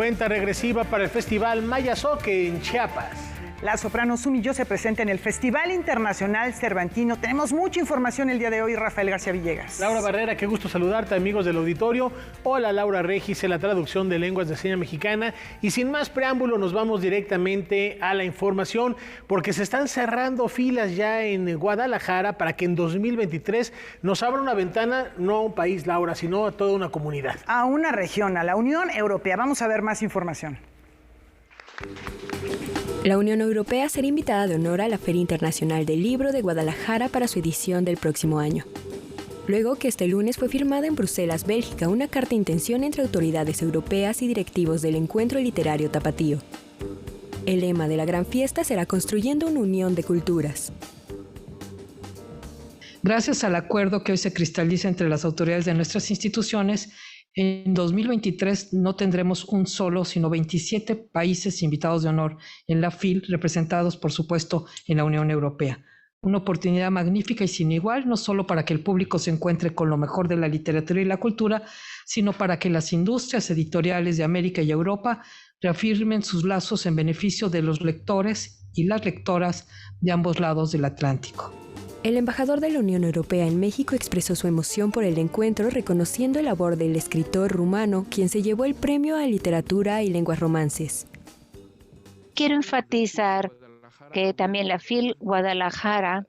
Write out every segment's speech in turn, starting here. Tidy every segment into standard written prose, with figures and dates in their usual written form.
cuenta regresiva para el Festival Mayazoque en Chiapas. La soprano Sumillo se presenta en el Festival Internacional Cervantino. Tenemos mucha información el día de hoy, Rafael García Villegas. Laura Barrera, qué gusto saludarte, amigos del auditorio. Hola, Laura Regis, en la traducción de lenguas de señas mexicana. Y sin más preámbulo, nos vamos directamente a la información, porque se están cerrando filas ya en Guadalajara para que en 2023 nos abra una ventana, no a un país, Laura, sino a toda una comunidad. A una región, a la Unión Europea. Vamos a ver más información. La Unión Europea será invitada de honor a la Feria Internacional del Libro de Guadalajara para su edición del próximo año. Luego que este lunes fue firmada en Bruselas, Bélgica, una carta de intención entre autoridades europeas y directivos del Encuentro Literario Tapatío. El lema de la gran fiesta será Construyendo una Unión de Culturas. Gracias al acuerdo que hoy se cristaliza entre las autoridades de nuestras instituciones, en 2023 no tendremos un solo, sino 27 países invitados de honor en la FIL, representados, por supuesto, en la Unión Europea. Una oportunidad magnífica y sin igual, no solo para que el público se encuentre con lo mejor de la literatura y la cultura, sino para que las industrias editoriales de América y Europa reafirmen sus lazos en beneficio de los lectores y las lectoras de ambos lados del Atlántico. El embajador de la Unión Europea en México expresó su emoción por el encuentro, reconociendo la labor del escritor rumano, quien se llevó el premio a Literatura y Lenguas Romances. Quiero enfatizar que también la FIL Guadalajara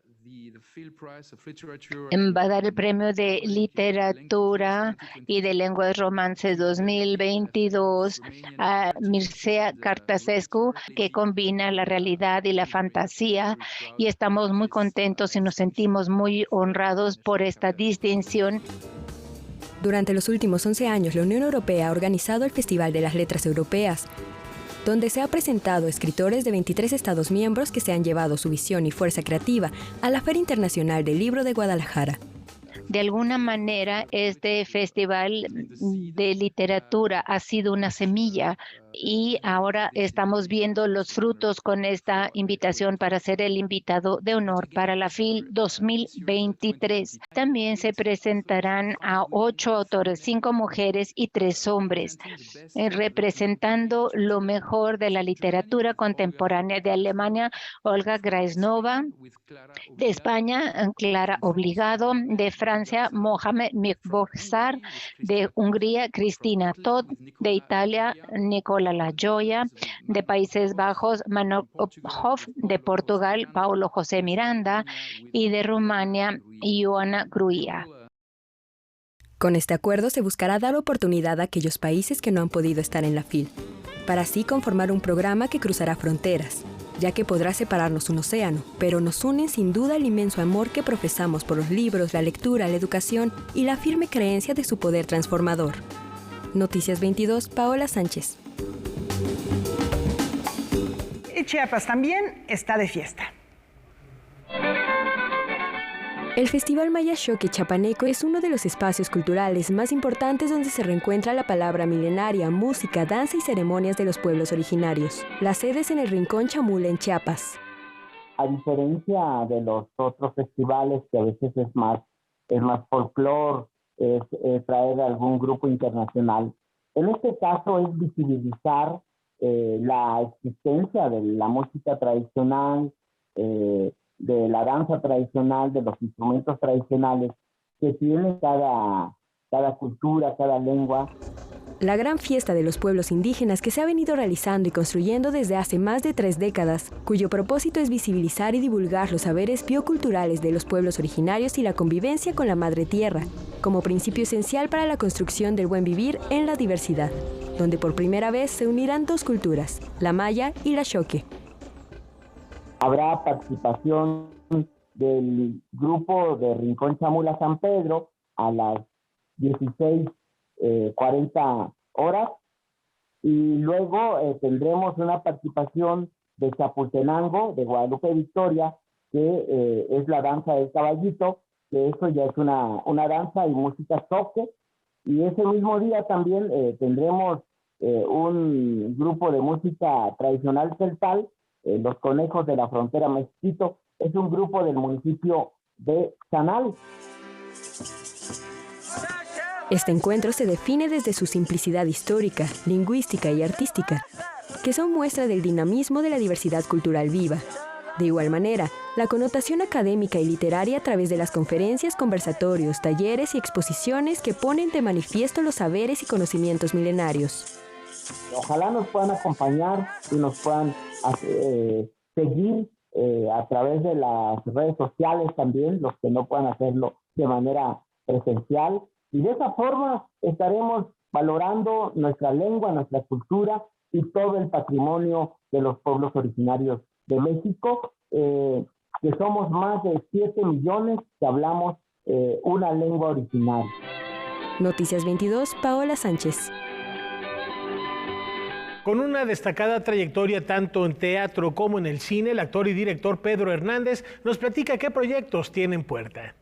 va a dar el premio de Literatura y de Lenguas Romances 2022 a Mircea Cartasescu, que combina la realidad y la fantasía, y estamos muy contentos y nos sentimos muy honrados por esta distinción. Durante los últimos 11 años, la Unión Europea ha organizado el Festival de las Letras Europeas, donde se ha presentado escritores de 23 Estados miembros que se han llevado su visión y fuerza creativa a la Feria Internacional del Libro de Guadalajara. De alguna manera, este festival de literatura ha sido una semilla y ahora estamos viendo los frutos con esta invitación para ser el invitado de honor para la FIL 2023. También se presentarán a 8 autores, 5 mujeres y 3 hombres, representando lo mejor de la literatura contemporánea. De Alemania, Olga Graesnova; de España, Clara Obligado; de Francia, Mohamed Mikbozar; de Hungría, Cristina Todd; de Italia, Nicola Lajoya; de Países Bajos, Manuel Hoff; de Portugal, Paulo José Miranda; y de Rumania, Ioana Gruia. Con este acuerdo se buscará dar oportunidad a aquellos países que no han podido estar en la FIL, para así conformar un programa que cruzará fronteras, ya que podrá separarnos un océano, pero nos une sin duda el inmenso amor que profesamos por los libros, la lectura, la educación y la firme creencia de su poder transformador. Noticias 22, Paola Sánchez. Y Chiapas también está de fiesta. El Festival Mayazoque Chiapaneco es uno de los espacios culturales más importantes donde se reencuentra la palabra milenaria, música, danza y ceremonias de los pueblos originarios. La sede es en el Rincón Chamula, en Chiapas. A diferencia de los otros festivales, que a veces es más folclore, es traer a algún grupo internacional, en este caso es visibilizar la existencia de la música tradicional, de la danza tradicional, de los instrumentos tradicionales que tiene cada cultura, cada lengua. La gran fiesta de los pueblos indígenas que se ha venido realizando y construyendo desde hace más de 3 décadas, cuyo propósito es visibilizar y divulgar los saberes bioculturales de los pueblos originarios y la convivencia con la madre tierra, como principio esencial para la construcción del buen vivir en la diversidad, donde por primera vez se unirán 2 culturas, la maya y la xoque. Habrá participación del grupo de Rincón Chamula San Pedro a las 16:40 horas, y luego tendremos una participación de Chapultenango, de Guadalupe Victoria, que es la danza del caballito, que eso ya es una danza y música zoque. Y ese mismo día también tendremos un grupo de música tradicional celtal, Los Conejos de la Frontera Mezquito. Es un grupo del municipio de Sanal. Este encuentro se define desde su simplicidad histórica, lingüística y artística, que son muestra del dinamismo de la diversidad cultural viva. De igual manera, la connotación académica y literaria a través de las conferencias, conversatorios, talleres y exposiciones que ponen de manifiesto los saberes y conocimientos milenarios. Ojalá nos puedan acompañar y nos puedan seguir a través de las redes sociales también, los que no puedan hacerlo de manera presencial. Y de esa forma estaremos valorando nuestra lengua, nuestra cultura y todo el patrimonio de los pueblos originarios de México, que somos más de 7 millones que hablamos una lengua original. Noticias 22, Paola Sánchez. Con una destacada trayectoria tanto en teatro como en el cine, el actor y director Pedro Hernández nos platica qué proyectos tiene en puerta.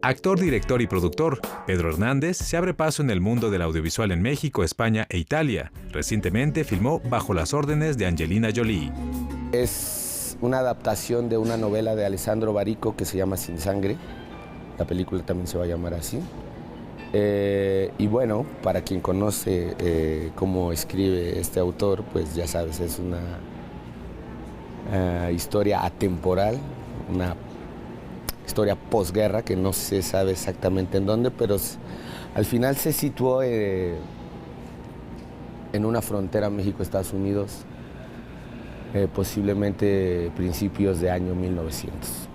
Actor, director y productor, Pedro Hernández se abre paso en el mundo del audiovisual en México, España e Italia. Recientemente filmó Bajo las órdenes de Angelina Jolie. Es una adaptación de una novela de Alessandro Barico que se llama Sin Sangre. La película también se va a llamar así. Y bueno, para quien conoce cómo escribe este autor, pues ya sabes, es una historia atemporal, una historia posguerra que no se sabe exactamente en dónde, pero al final se situó en una frontera México-Estados Unidos, posiblemente principios de año 1900.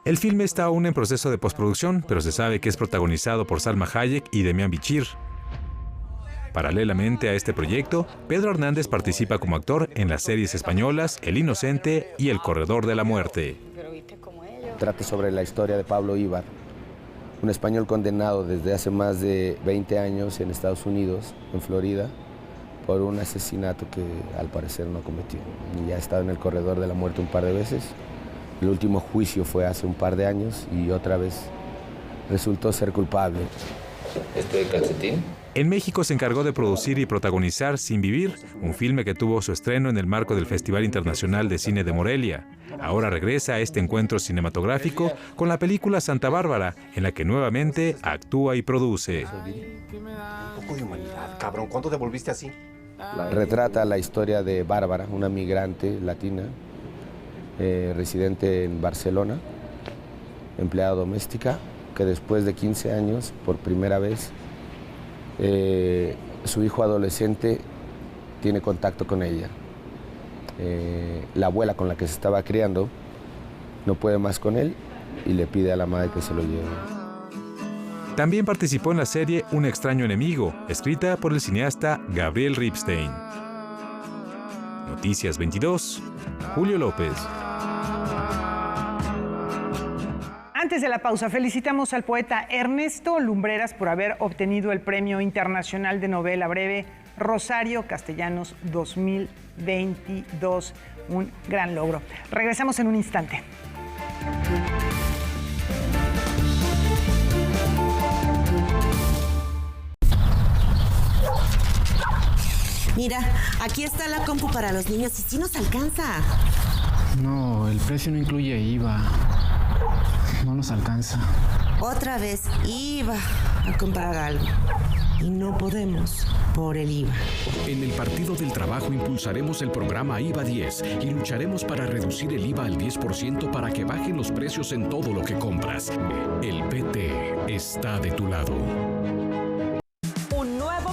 El filme está aún en proceso de postproducción, pero se sabe que es protagonizado por Salma Hayek y Demián Bichir. Paralelamente a este proyecto, Pedro Hernández participa como actor en las series españolas El Inocente y El Corredor de la Muerte. Trata sobre la historia de Pablo Ibar, un español condenado desde hace más de 20 años en Estados Unidos, en Florida, por un asesinato que al parecer no cometió. Y ya ha estado en el corredor de la muerte un par de veces. El último juicio fue hace un par de años y otra vez resultó ser culpable. ¿Este calcetín? En México se encargó de producir y protagonizar Sin Vivir, un filme que tuvo su estreno en el marco del Festival Internacional de Cine de Morelia. Ahora regresa a este encuentro cinematográfico con la película Santa Bárbara, en la que nuevamente actúa y produce. Un poco de humanidad, cabrón. ¿Cuánto te volviste así? Retrata la historia de Bárbara, una migrante latina, residente en Barcelona, empleada doméstica, que después de 15 años, por primera vez, su hijo adolescente tiene contacto con ella. La abuela con la que se estaba criando no puede más con él y le pide a la madre que se lo lleve. También participó en la serie Un extraño enemigo, escrita por el cineasta Gabriel Ripstein. Noticias 22, Julio López. Antes de la pausa, felicitamos al poeta Ernesto Lumbreras por haber obtenido el Premio Internacional de Novela Breve Rosario Castellanos 2022. Un gran logro. Regresamos en un instante. Mira, aquí está la compu para los niños y sí nos alcanza. No, el precio no incluye IVA. No nos alcanza. Otra vez iba a comprar algo y no podemos por el IVA. En el Partido del Trabajo impulsaremos el programa IVA 10 y lucharemos para reducir el IVA al 10% para que bajen los precios en todo lo que compras. El PT está de tu lado.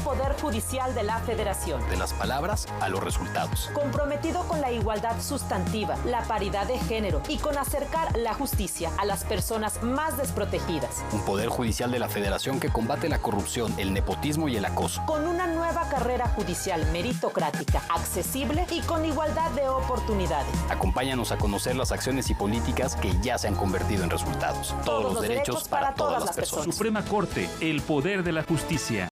Poder Judicial de la Federación. De las palabras a los resultados. Comprometido con la igualdad sustantiva, la paridad de género y con acercar la justicia a las personas más desprotegidas. Un Poder Judicial de la Federación que combate la corrupción, el nepotismo y el acoso. Con una nueva carrera judicial meritocrática, accesible y con igualdad de oportunidades. Acompáñanos a conocer las acciones y políticas que ya se han convertido en resultados. Todos los derechos para todas las personas. Suprema Corte, el poder de la justicia.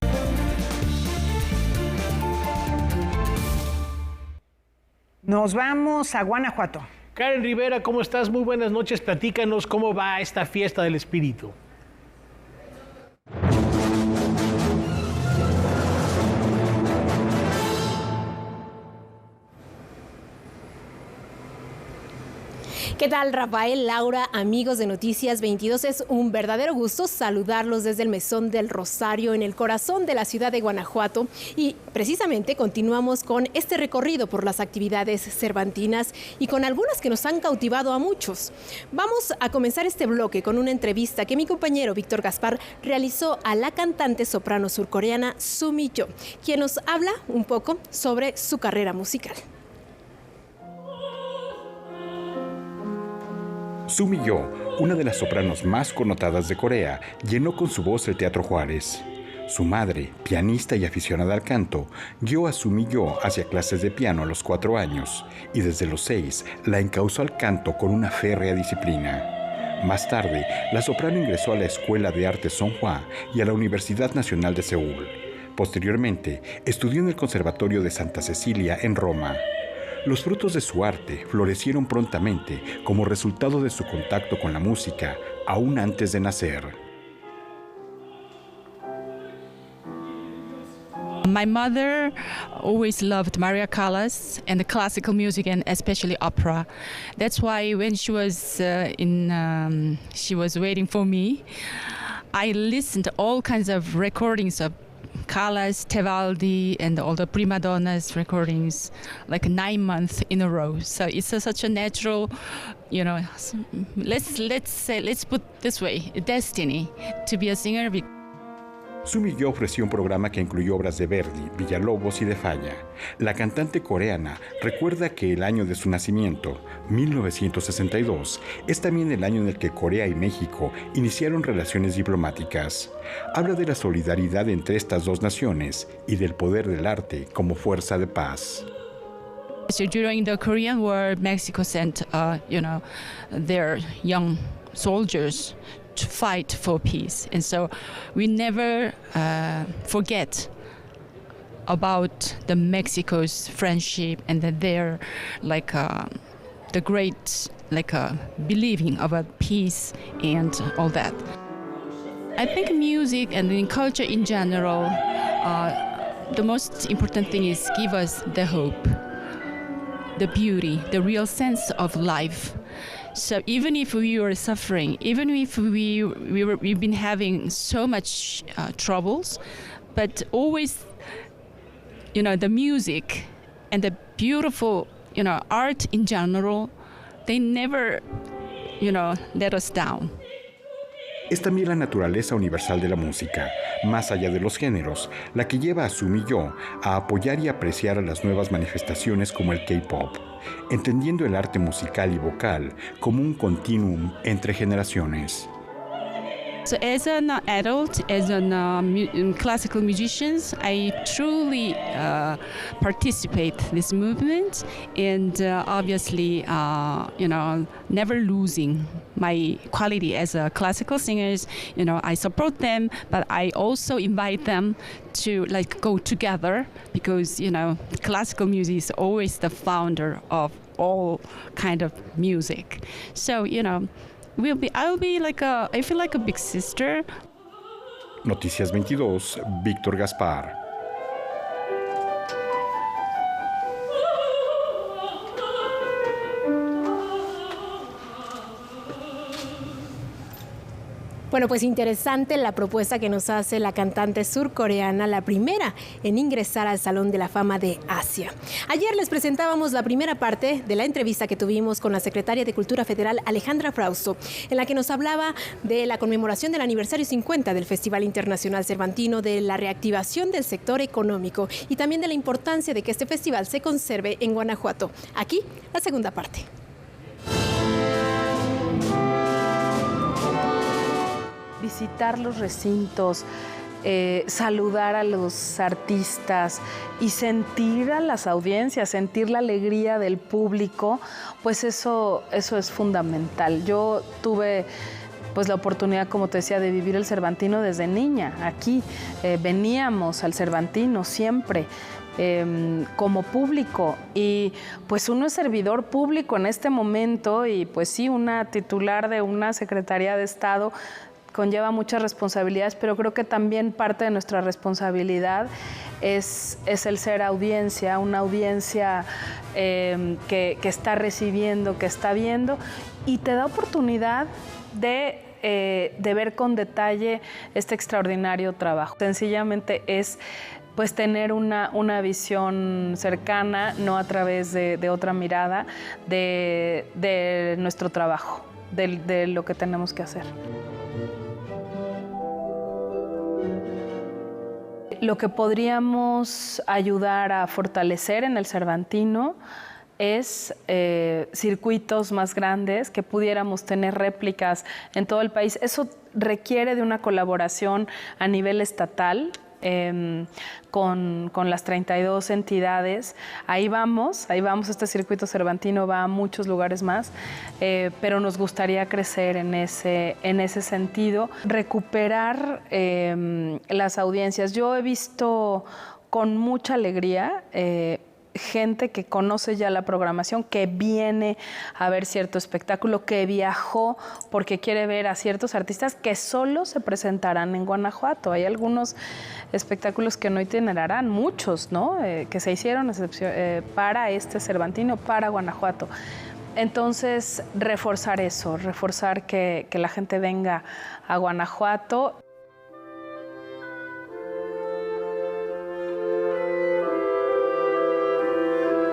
Nos vamos a Guanajuato. Karen Rivera, ¿cómo estás? Muy buenas noches. Platícanos cómo va esta fiesta del espíritu. ¿Qué tal, Rafael, Laura, amigos de Noticias 22? Es un verdadero gusto saludarlos desde el Mesón del Rosario, en el corazón de la ciudad de Guanajuato. Y precisamente continuamos con este recorrido por las actividades cervantinas y con algunas que nos han cautivado a muchos. Vamos a comenzar este bloque con una entrevista que mi compañero Víctor Gaspar realizó a la cantante soprano surcoreana Sumi Yo, quien nos habla un poco sobre su carrera musical. Sumi Yo, una de las sopranos más connotadas de Corea, llenó con su voz el Teatro Juárez. Su madre, pianista y aficionada al canto, guió a Sumi Yo hacia clases de piano a los 4 años y desde los 6 la encauzó al canto con una férrea disciplina. Más tarde, la soprano ingresó a la Escuela de Arte Songhua y a la Universidad Nacional de Seúl. Posteriormente, estudió en el Conservatorio de Santa Cecilia en Roma. Los frutos de su arte florecieron prontamente como resultado de su contacto con la música, aún antes de nacer. My mother always loved Maria Callas and the classical music and especially opera. That's why when she was she was waiting for me, I listened to all kinds of recordings of Callas, Tebaldi, and all the prima donnas recordings, like 9 months in a row. So it's such a natural, let's put this way, destiny to be a singer. Sumi Yo ofreció un programa que incluyó obras de Verdi, Villalobos y de Falla. La cantante coreana recuerda que el año de su nacimiento, 1962, es también el año en el que Corea y México iniciaron relaciones diplomáticas. Habla de la solidaridad entre estas dos naciones y del poder del arte como fuerza de paz. So during the Korean War, Mexico sent, their young soldiers to fight for peace, and so we never forget about the Mexico's friendship and their the great believing about peace and all that. I think music and in culture in general, the most important thing is give us the hope, the beauty, the real sense of life. So even if we were suffering, even if we've been having so much troubles, but always, the music and the beautiful, art in general, they never, let us down. Es también la naturaleza universal de la música, más allá de los géneros, la que lleva a Sumi Yo a apoyar y apreciar a las nuevas manifestaciones como el K-pop, entendiendo el arte musical y vocal como un continuum entre generaciones. So as an adult, as a classical musician, I truly participate in this movement, and obviously, never losing my quality as a classical singer. I support them, but I also invite them to go together because classical music is always the founder of all kind of music. So I feel like a big sister. Noticias 22, Víctor Gaspar. Bueno, pues interesante la propuesta que nos hace la cantante surcoreana, la primera en ingresar al Salón de la Fama de Asia. Ayer les presentábamos la primera parte de la entrevista que tuvimos con la secretaria de Cultura Federal, Alejandra Frausto, en la que nos hablaba de la conmemoración del aniversario 50 del Festival Internacional Cervantino, de la reactivación del sector económico y también de la importancia de que este festival se conserve en Guanajuato. Aquí, la segunda parte. Visitar los recintos, saludar a los artistas y sentir a las audiencias, sentir la alegría del público, pues eso es fundamental. Yo tuve la oportunidad, como te decía, de vivir el Cervantino desde niña. Aquí veníamos al Cervantino siempre. Como público y pues uno es servidor público en este momento y pues sí, una titular de una Secretaría de Estado conlleva muchas responsabilidades, pero creo que también parte de nuestra responsabilidad es el ser audiencia, una audiencia que está recibiendo, que está viendo y te da oportunidad de ver con detalle este extraordinario trabajo. Sencillamente es pues tener una visión cercana, no a través de otra mirada, de nuestro trabajo, de lo que tenemos que hacer. Lo que podríamos ayudar a fortalecer en el Cervantino es circuitos más grandes, que pudiéramos tener réplicas en todo el país. Eso requiere de una colaboración a nivel estatal, con las 32 entidades. Ahí vamos, este circuito cervantino va a muchos lugares más, pero nos gustaría crecer en ese sentido, recuperar las audiencias. Yo he visto con mucha alegría gente que conoce ya la programación, que viene a ver cierto espectáculo, que viajó porque quiere ver a ciertos artistas que solo se presentarán en Guanajuato. Hay algunos espectáculos que no itinerarán, muchos, ¿no? Que se hicieron para este Cervantino, para Guanajuato. Entonces, reforzar eso, reforzar que la gente venga a Guanajuato.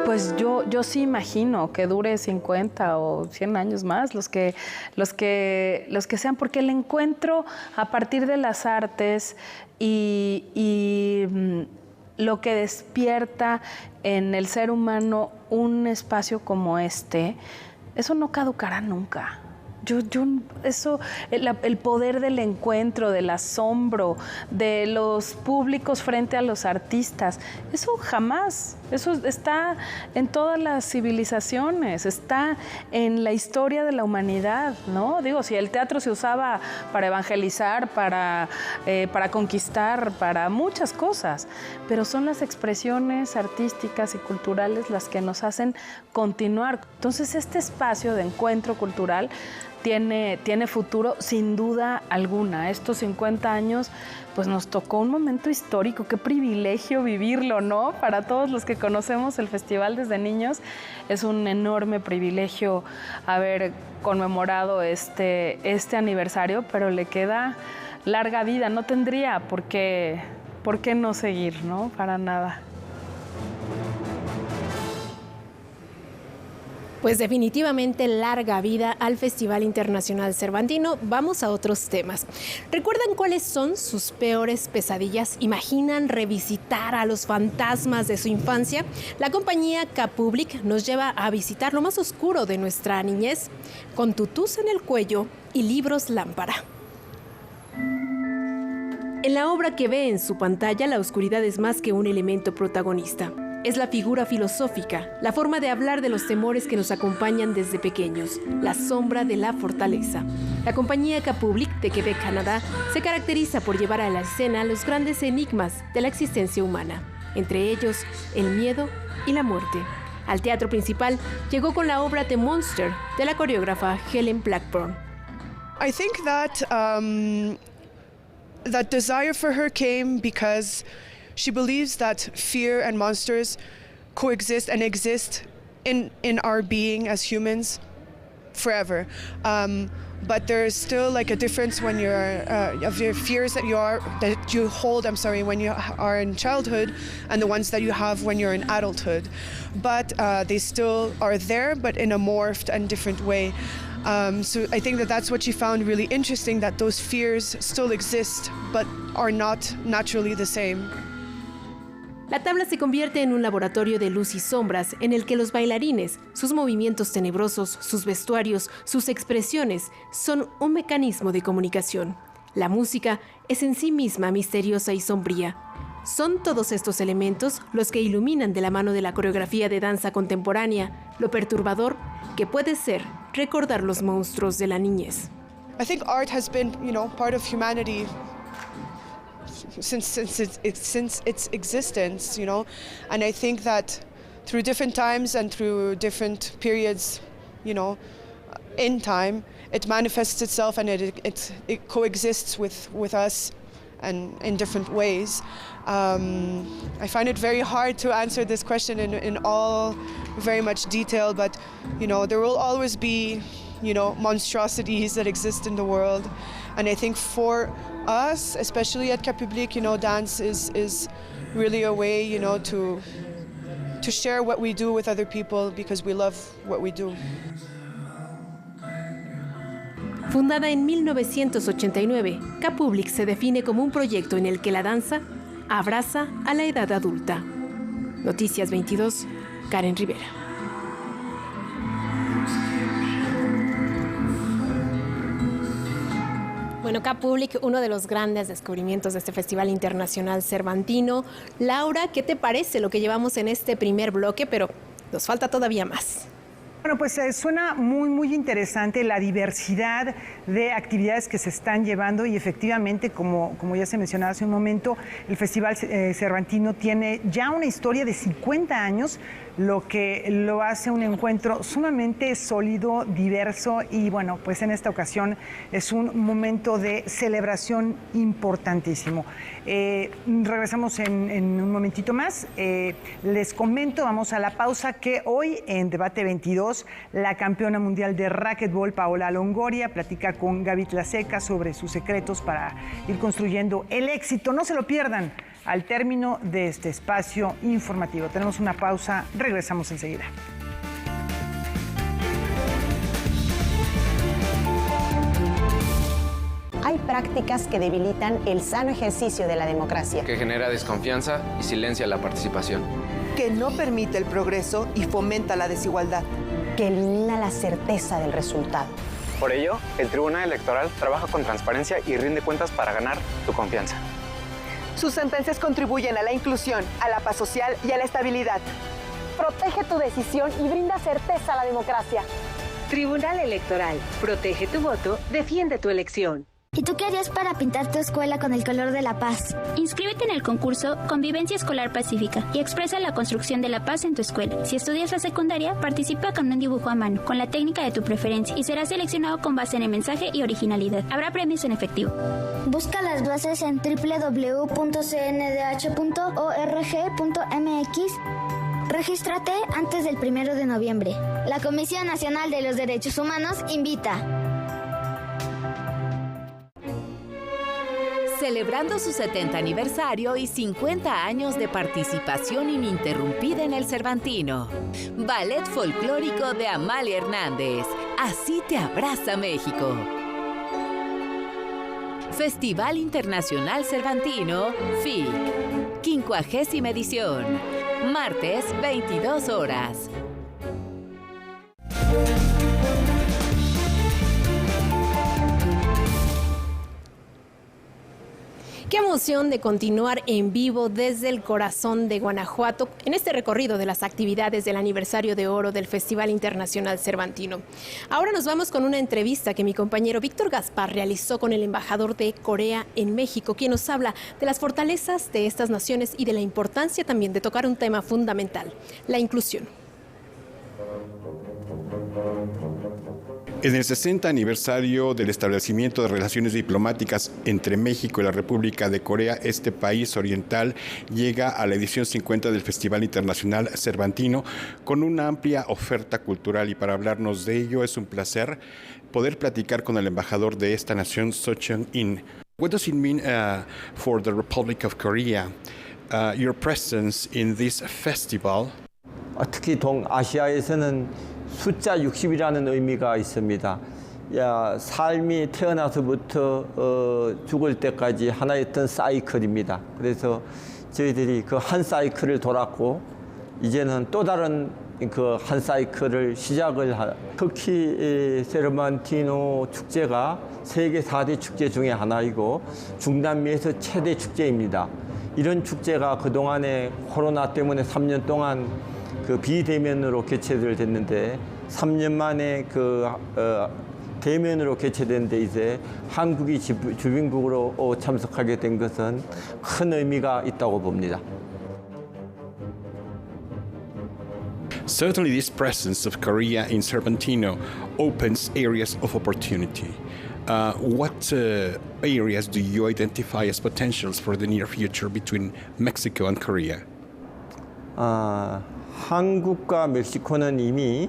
Pues yo sí imagino que dure 50 o 100 años más, los que sean, porque el encuentro a partir de las artes y lo que despierta en el ser humano un espacio como este, eso no caducará nunca. El poder del encuentro, del asombro, de los públicos frente a los artistas, eso jamás, eso está en todas las civilizaciones, está en la historia de la humanidad, ¿no? Digo, si el teatro se usaba para evangelizar, para conquistar, para muchas cosas, pero son las expresiones artísticas y culturales las que nos hacen continuar. Entonces, este espacio de encuentro cultural tiene futuro sin duda alguna. Estos 50 años pues nos tocó un momento histórico, qué privilegio vivirlo, ¿no? Para todos los que conocemos el festival desde niños, es un enorme privilegio haber conmemorado este aniversario, pero le queda larga vida, no tendría por qué no seguir, ¿no? Para nada. Pues definitivamente larga vida al Festival Internacional Cervantino. Vamos a otros temas. ¿Recuerdan cuáles son sus peores pesadillas? ¿Imaginan revisitar a los fantasmas de su infancia? La compañía K-Public nos lleva a visitar lo más oscuro de nuestra niñez, con tutús en el cuello y libros lámpara. En la obra que ve en su pantalla, la oscuridad es más que un elemento protagonista. Es la figura filosófica, la forma de hablar de los temores que nos acompañan desde pequeños, la sombra de la fortaleza. La compañía K-Public de Quebec, Canadá, se caracteriza por llevar a la escena los grandes enigmas de la existencia humana, entre ellos el miedo y la muerte. Al teatro principal llegó con la obra The Monster de la coreógrafa Helen Blackburn. I think that that desire for her came because she believes that fear and monsters coexist and exist in our being as humans forever. But there's still like a difference when you're of your fears that you hold when you are in childhood and the ones that you have when you're in adulthood. But they still are there, but in a morphed and different way. So I think that that's what she found really interesting, that those fears still exist, but are not naturally the same. La tabla se convierte en un laboratorio de luz y sombras en el que los bailarines, sus movimientos tenebrosos, sus vestuarios, sus expresiones son un mecanismo de comunicación. La música es en sí misma misteriosa y sombría. Son todos estos elementos los que iluminan de la mano de la coreografía de danza contemporánea lo perturbador que puede ser recordar los monstruos de la niñez. I think art has been, part of humanity since its existence, and I think that through different times and through different periods, in time, it manifests itself and it coexists with us and in different ways. I find it very hard to answer this question in all very much detail, but there will always be monstrosities that exist in the world. And I think for us, especially at Capublic, dance is really a way, to share what we do with other people because we love what we do. Fundada en 1989, Capublic se define como un proyecto en el que la danza abraza a la edad adulta. Noticias 22, Karen Rivera. Bueno, Capublic, uno de los grandes descubrimientos de este Festival Internacional Cervantino. Laura, ¿qué te parece lo que llevamos en este primer bloque? Pero nos falta todavía más. Bueno, pues suena muy interesante la diversidad de actividades que se están llevando y efectivamente, como ya se mencionaba hace un momento, el Festival Cervantino tiene ya una historia de 50 años, lo que lo hace un encuentro sumamente sólido, diverso y bueno, pues en esta ocasión es un momento de celebración importantísimo. Regresamos en un momentito más. Les comento, vamos a la pausa, que hoy en Debate 22 la campeona mundial de racquetball Paola Longoria platica con Gaby Tlaseca sobre sus secretos para ir construyendo el éxito. No se lo pierdan al término de este espacio informativo. Tenemos una pausa, regresamos enseguida. Hay prácticas que debilitan el sano ejercicio de la democracia. Que genera desconfianza y silencia la participación. Que no permite el progreso y fomenta la desigualdad. Que elimina la certeza del resultado. Por ello, el Tribunal Electoral trabaja con transparencia y rinde cuentas para ganar tu confianza. Sus sentencias contribuyen a la inclusión, a la paz social y a la estabilidad. Protege tu decisión y brinda certeza a la democracia. Tribunal Electoral. Protege tu voto, defiende tu elección. ¿Y tú qué harías para pintar tu escuela con el color de la paz? Inscríbete en el concurso Convivencia Escolar Pacífica y expresa la construcción de la paz en tu escuela. Si estudias la secundaria, participa con un dibujo a mano, con la técnica de tu preferencia y serás seleccionado con base en el mensaje y originalidad. Habrá premios en efectivo. Busca las bases en www.cndh.org.mx. Regístrate antes del 1 de noviembre. La Comisión Nacional de los Derechos Humanos invita. Celebrando su 70 aniversario y 50 años de participación ininterrumpida en el Cervantino. Ballet folclórico de Amalia Hernández. Así te abraza México. Festival Internacional Cervantino, FIC. 50ª edición. Martes, 22 horas. Qué emoción de continuar en vivo desde el corazón de Guanajuato en este recorrido de las actividades del aniversario de oro del Festival Internacional Cervantino. Ahora nos vamos con una entrevista que mi compañero Víctor Gaspar realizó con el embajador de Corea en México, quien nos habla de las fortalezas de estas naciones y de la importancia también de tocar un tema fundamental, la inclusión. En el 60 aniversario del establecimiento de relaciones diplomáticas entre México y la República de Corea, este país oriental llega a la edición 50 del Festival Internacional Cervantino con una amplia oferta cultural, y para hablarnos de ello es un placer poder platicar con el embajador de esta nación, So Chung-in. What does it mean for the Republic of Korea, your presence in this festival? 특히 동아시아에서는 숫자 60이라는 의미가 있습니다. 삶이 태어나서부터 죽을 때까지 하나였던 사이클입니다. 그래서 저희들이 그 한 사이클을 돌았고 이제는 또 다른 그 한 사이클을 시작을 특히 세르반티노 축제가 세계 4대 축제 중에 하나이고 중남미에서 최대 축제입니다. 이런 축제가 그동안에 코로나 때문에 3년 동안 그 비대면으로 개최를 됐는데 3년 만에 대면으로 개최됐는데 이제 한국이 주빈국으로 참석하게 된 것은 큰 의미가 있다고 봅니다. Certainly, this presence of Korea in Cervantino opens areas of opportunity. What areas do you identify as potentials for the near future between Mexico and Korea? 한국과 멕시코는 이미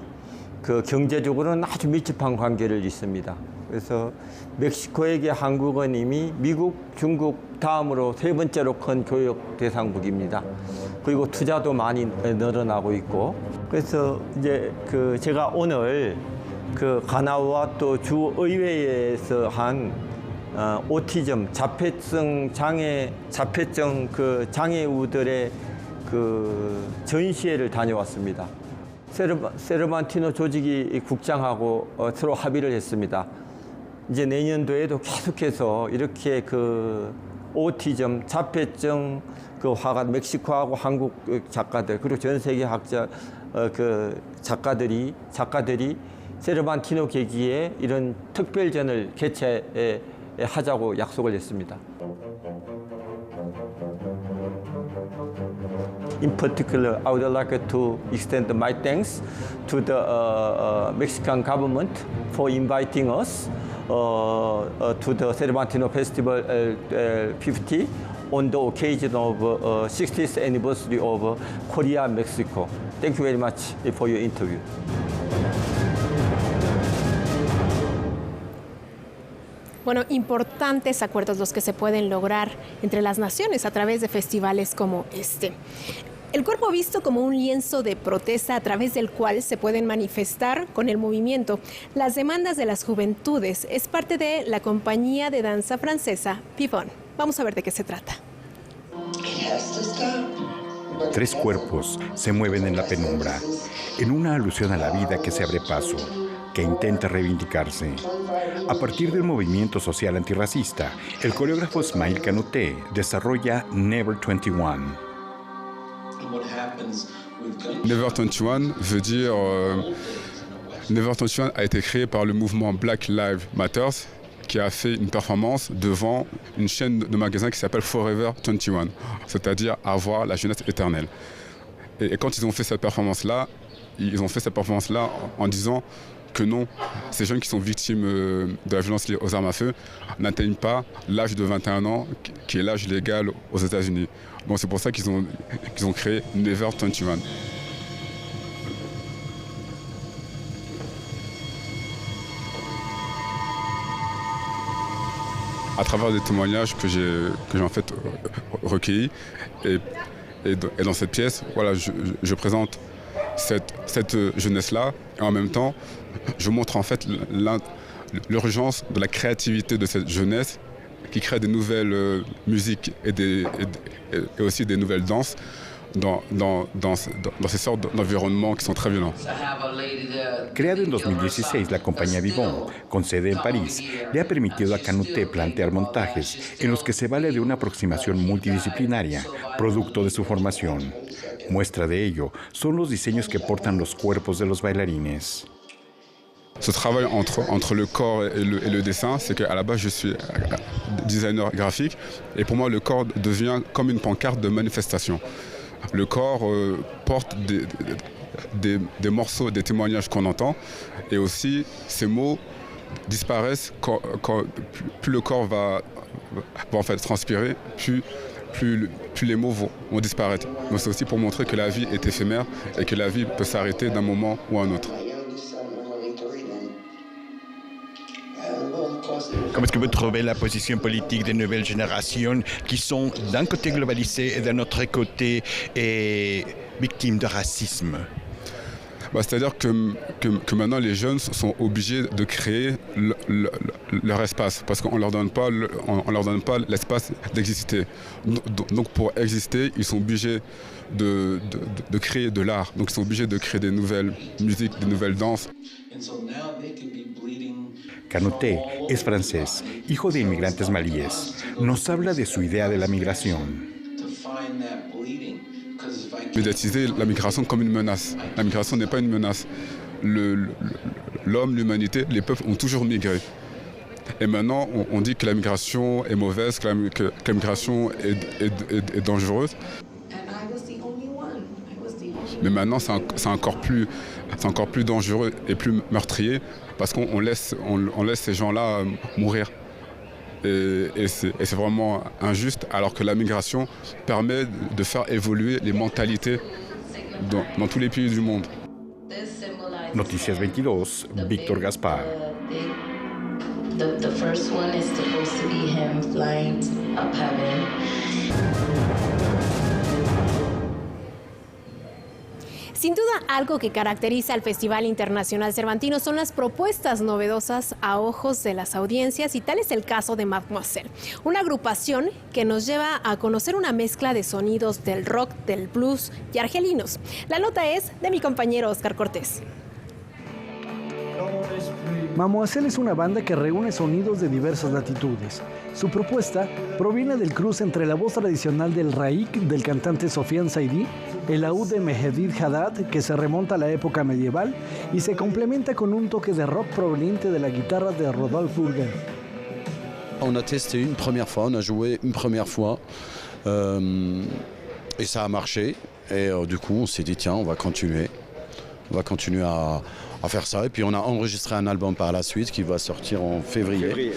그 경제적으로는 아주 밀접한 관계를 있습니다. 그래서 멕시코에게 한국은 이미 미국, 중국 다음으로 세 번째로 큰 교역 대상국입니다. 그리고 투자도 많이 늘어나고 있고, 그래서 이제 그 제가 오늘 그 가나와 또 주 의회에서 한 오티즘 자폐증 그 장애우들의 그 전시회를 다녀왔습니다. 세르반티노 조직이 국장하고 서로 합의를 했습니다. 이제 내년도에도 계속해서 이렇게 그 오티즘, 자폐증 그 화가 멕시코하고 한국 작가들 그리고 전 세계 학자 그 작가들이 세르반티노 계기에 이런 특별전을 개최하자고 약속을 했습니다. In particular, I would like to extend my thanks to the Mexican government for inviting us to the Cervantino Festival 50 on the occasion of 60th anniversary of Korea-Mexico. Thank you very much for your interview. Bueno, importantes acuerdos los que se pueden lograr entre las naciones a través de festivales como este. El cuerpo visto como un lienzo de protesta a través del cual se pueden manifestar con el movimiento las demandas de las juventudes es parte de la compañía de danza francesa Pivot. Vamos a ver de qué se trata. Tres cuerpos se mueven en la penumbra, en una alusión a la vida que se abre paso, que intenta reivindicarse. A partir del movimiento social antirracista, el coreógrafo Ismail Canuté desarrolla Never 21. Never 21 veut dire Never 21 a été créé par le mouvement Black Lives Matter qui a fait une performance devant une chaîne de magasins qui s'appelle Forever 21, c'est-à-dire avoir la jeunesse éternelle. Et quand ils ont fait cette performance-là, en disant que non, ces jeunes qui sont victimes de la violence liée aux armes à feu n'atteignent pas l'âge de 21 ans, qui est l'âge légal aux États-Unis. Bon, c'est pour ça qu'ils ont créé Never 21. À travers des témoignages que j'ai en fait recueillis et dans cette pièce, voilà, je présente cette jeunesse-là et en même temps, je montre en fait l'urgence de la créativité de cette jeunesse qui crée des nouvelles musiques et aussi des nouvelles danses dans ces sortes d'environnements qui sont très violents. Creada en 2016, la compañía Vivon, con sede en París, le ha permitido a Canuté plantear montajes en los que se vale de una aproximación multidisciplinaria, producto de su formación. Muestra de ello son los diseños que portan los cuerpos de los bailarines. Ce travail entre le corps et le dessin, c'est qu'à la base, je suis designer graphique et pour moi, le corps devient comme une pancarte de manifestation. Le corps porte des morceaux, des témoignages qu'on entend et aussi ces mots disparaissent quand plus le corps va en fait transpirer, plus les mots vont disparaître. Donc c'est aussi pour montrer que la vie est éphémère et que la vie peut s'arrêter d'un moment ou à un autre. Comment est-ce que vous trouvez la position politique des nouvelles générations qui sont d'un côté globalisées et d'un autre côté victimes de racisme? C'est-à-dire que maintenant les jeunes sont obligés de créer leur espace parce qu'on ne leur donne pas l'espace d'exister. Donc pour exister, ils sont obligés de créer de l'art. Donc ils sont obligés de créer des nouvelles musiques, des nouvelles danses. Canuté es francés, hijo de inmigrantes malíes. Nos habla de su idea de la migración. Médiatiser la migration comme une menace. La migration n'est pas une menace. L'homme, l'humanité, les peuples ont toujours migré. Et maintenant, on dit que la migration est mauvaise, que la migration est dangereuse. Mais maintenant, c'est encore plus dangereux et plus meurtrier parce qu'on laisse ces gens-là mourir. Et c'est vraiment injuste, alors que la migration permet de faire évoluer les mentalités dans tous les pays du monde. Noticias 22, Víctor Gaspar. The first one is supposed to be him flying up heaven. Sin duda, algo que caracteriza al Festival Internacional Cervantino son las propuestas novedosas a ojos de las audiencias, y tal es el caso de Mademoiselle, una agrupación que nos lleva a conocer una mezcla de sonidos del rock, del blues y argelinos. La nota es de mi compañero Oscar Cortés. Mademoiselle es una banda que reúne sonidos de diversas latitudes. Su propuesta proviene del cruce entre la voz tradicional del raïk del cantante Sofiane Saidi, el laúd de Mehedit Haddad, que se remonta a la época medieval, y se complementa con un toque de rock proveniente de la guitarra de Rodolphe Burger. On a testé une première fois, on a joué une première fois, et ça a marché. Et du coup, on s'est dit, tiens, on va continuer à faire ça. Et puis on a enregistré un album par la suite qui va sortir en février.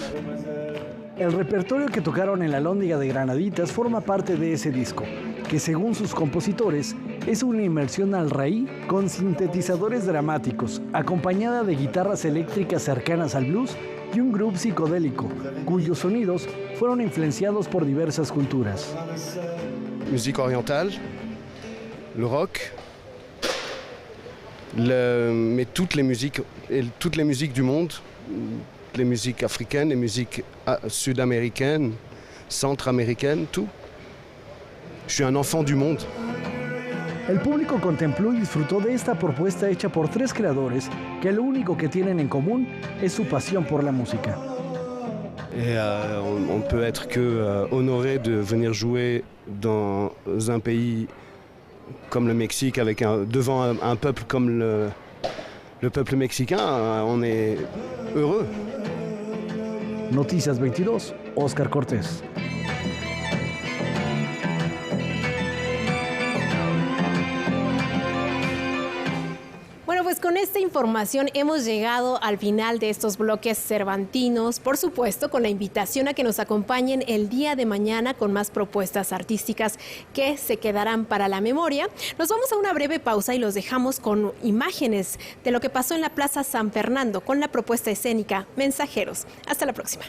El repertorio que tocaron en la Alhóndiga de Granaditas forma parte de ese disco, que según sus compositores es una inmersión al raï con sintetizadores dramáticos, acompañada de guitarras eléctricas cercanas al blues y un groove psicodélico, cuyos sonidos fueron influenciados por diversas culturas. Musique orientale, le rock, mais toutes les musiques du monde, les musiques africaines, les musiques sud-américaines, centra-américaines, tout. Je suis un enfant du monde. El público contempló y disfrutó de esta propuesta hecha por tres creadores que lo único que tienen en común es su pasión por la música. Et on peut être que honoré de venir jouer dans un pays comme le Mexique, devant un peuple comme le peuple mexicain. On est heureux. Noticias 22, Oscar Cortés. Bueno, pues con esta información hemos llegado al final de estos bloques cervantinos, por supuesto con la invitación a que nos acompañen el día de mañana con más propuestas artísticas que se quedarán para la memoria. Nos vamos a una breve pausa y los dejamos con imágenes de lo que pasó en la Plaza San Fernando con la propuesta escénica Mensajeros. Hasta la próxima.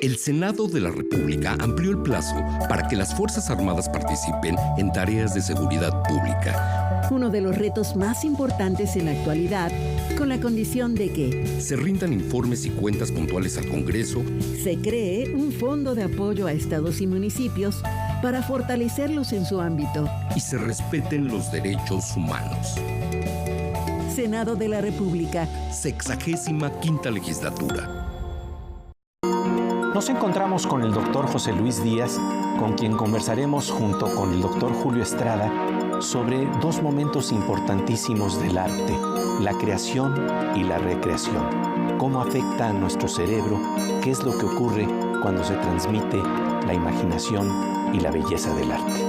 El Senado de la República amplió el plazo para que las Fuerzas Armadas participen en tareas de seguridad pública. Uno de los retos más importantes en la actualidad, con la condición de que se rindan informes y cuentas puntuales al Congreso, se cree un fondo de apoyo a estados y municipios para fortalecerlos en su ámbito y se respeten los derechos humanos. Senado de la República, 65ª legislatura. Nos encontramos con el doctor José Luis Díaz, con quien conversaremos junto con el doctor Julio Estrada sobre dos momentos importantísimos del arte, la creación y la recreación. Cómo afecta a nuestro cerebro, qué es lo que ocurre cuando se transmite la imaginación y la belleza del arte.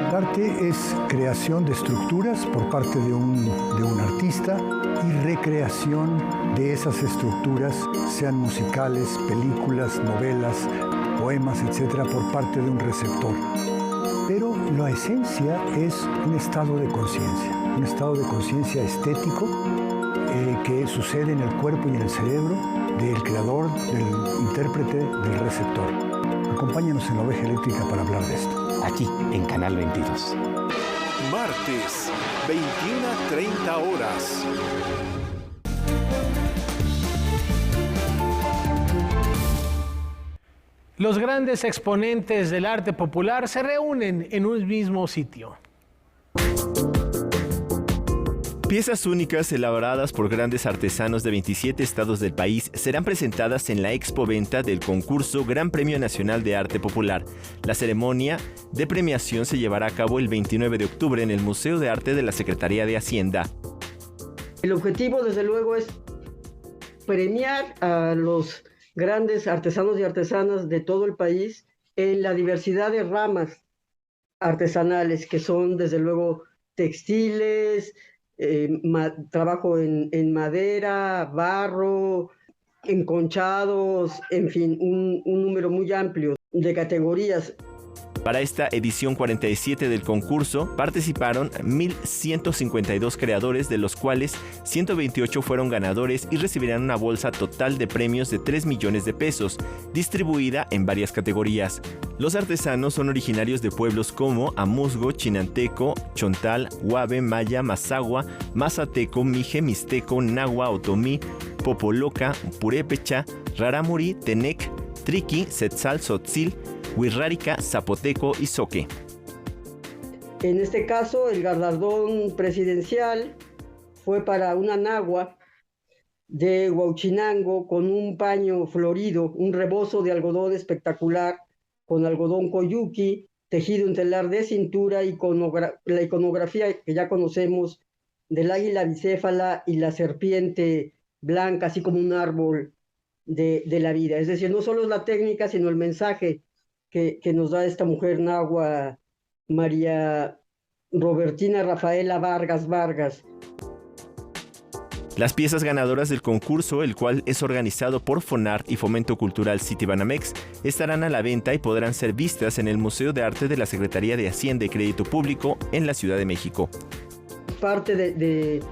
El arte es creación de estructuras por parte de un artista y recreación de esas estructuras, sean musicales, películas, novelas, poemas, etcétera, por parte de un receptor. Pero la esencia es un estado de conciencia estético que sucede en el cuerpo y en el cerebro del creador, del intérprete, del receptor. Acompáñanos en La Oveja Eléctrica para hablar de esto. aquí en Canal 22. Martes, 21:30 horas. Los grandes exponentes del arte popular se reúnen en un mismo sitio. Piezas únicas elaboradas por grandes artesanos de 27 estados del país serán presentadas en la expoventa del concurso Gran Premio Nacional de Arte Popular. La ceremonia de premiación se llevará a cabo el 29 de octubre en el Museo de Arte de la Secretaría de Hacienda. El objetivo, desde luego, es premiar a los grandes artesanos y artesanas de todo el país en la diversidad de ramas artesanales, que son, desde luego, textiles, trabajo en madera, barro, enconchados, en fin, un número muy amplio de categorías. Para esta edición 47 del concurso participaron 1,152 creadores, de los cuales 128 fueron ganadores y recibirán una bolsa total de premios de 3 millones de pesos, distribuida en varias categorías. Los artesanos son originarios de pueblos como Amusgo, Chinanteco, Chontal, Huave, Maya, Mazahua, Mazateco, Mije, Mixteco, Nahua, Otomí, Popoloca, Purépecha, Rarámuri, Tenec, Triqui, Setzal, Tzotzil, Huirrárica, Zapoteco y Zoque. En este caso, el galardón presidencial fue para una nahua de Huauchinango con un paño florido, un rebozo de algodón espectacular, con algodón coyuqui, tejido en telar de cintura y la iconografía que ya conocemos del águila bicéfala y la serpiente blanca, así como un árbol de la vida. Es decir, no solo es la técnica, sino el mensaje que nos da esta mujer nahua, María Robertina Rafaela Vargas. Las piezas ganadoras del concurso, el cual es organizado por FONART y Fomento Cultural Citibanamex, estarán a la venta y podrán ser vistas en el Museo de Arte de la Secretaría de Hacienda y Crédito Público en la Ciudad de México. Parte del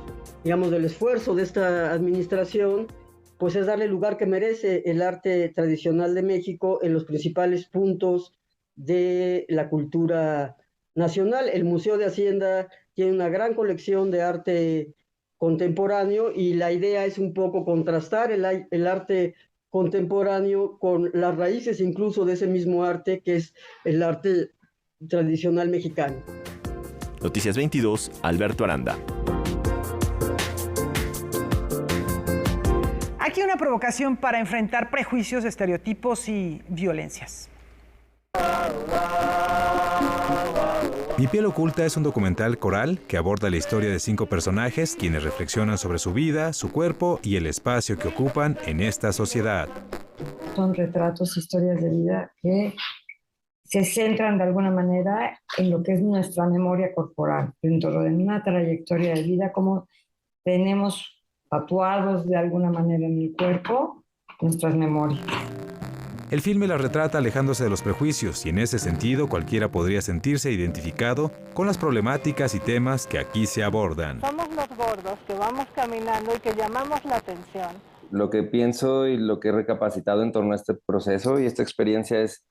esfuerzo de esta administración, pues es darle el lugar que merece el arte tradicional de México en los principales puntos de la cultura nacional. El Museo de Hacienda tiene una gran colección de arte contemporáneo y la idea es un poco contrastar el arte contemporáneo con las raíces incluso de ese mismo arte, que es el arte tradicional mexicano. Noticias 22, Alberto Aranda. Aquí una provocación para enfrentar prejuicios, estereotipos y violencias. Mi piel oculta es un documental coral que aborda la historia de 5 personajes quienes reflexionan sobre su vida, su cuerpo y el espacio que ocupan en esta sociedad. Son retratos, historias de vida que se centran de alguna manera en lo que es nuestra memoria corporal, dentro de una trayectoria de vida, como tenemos tatuados de alguna manera en el cuerpo nuestras memorias. El filme la retrata alejándose de los prejuicios y en ese sentido cualquiera podría sentirse identificado con las problemáticas y temas que aquí se abordan. Somos los gordos que vamos caminando y que llamamos la atención. Lo que pienso y lo que he recapacitado en torno a este proceso y esta experiencia es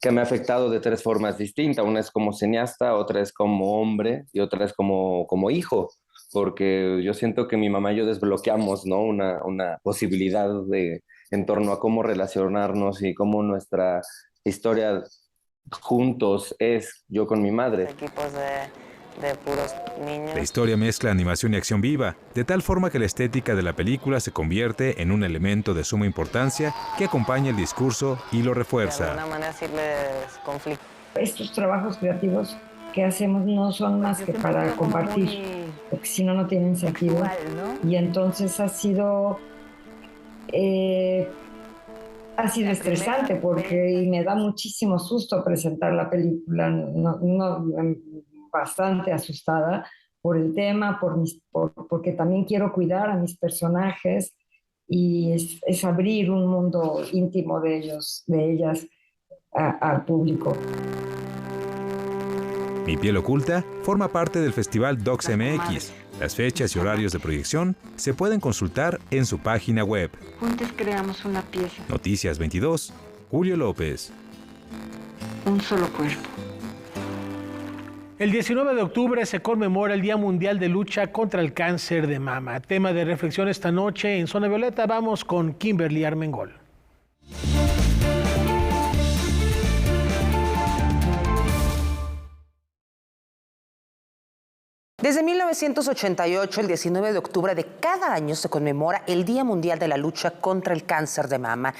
que me ha afectado de 3 formas distintas. Una es como cineasta, otra es como hombre y otra es como hijo. Porque yo siento que mi mamá y yo desbloqueamos, ¿no? una posibilidad en torno a cómo relacionarnos y cómo nuestra historia juntos es yo con mi madre. Equipos de puros niños. La historia mezcla animación y acción viva, de tal forma que la estética de la película se convierte en un elemento de suma importancia que acompaña el discurso y lo refuerza. De alguna manera sirves conflicto. Estos trabajos creativos que hacemos no son más que para compartir, porque si no, no tienen sentido. Igual, ¿no? Y entonces ha sido estresante porque me da muchísimo susto presentar la película, bastante asustada por el tema, porque también quiero cuidar a mis personajes y es abrir un mundo íntimo de ellos, de ellas al público. Mi piel oculta forma parte del Festival Docs MX. Las fechas y horarios de proyección se pueden consultar en su página web. Juntos creamos una pieza. Noticias 22, Julio López. Un solo cuerpo. El 19 de octubre se conmemora el Día Mundial de Lucha contra el Cáncer de Mama. Tema de reflexión esta noche en Zona Violeta. Vamos con Kimberly Armengol. Desde 1988, el 19 de octubre de cada año se conmemora el Día Mundial de la Lucha contra el Cáncer de Mama.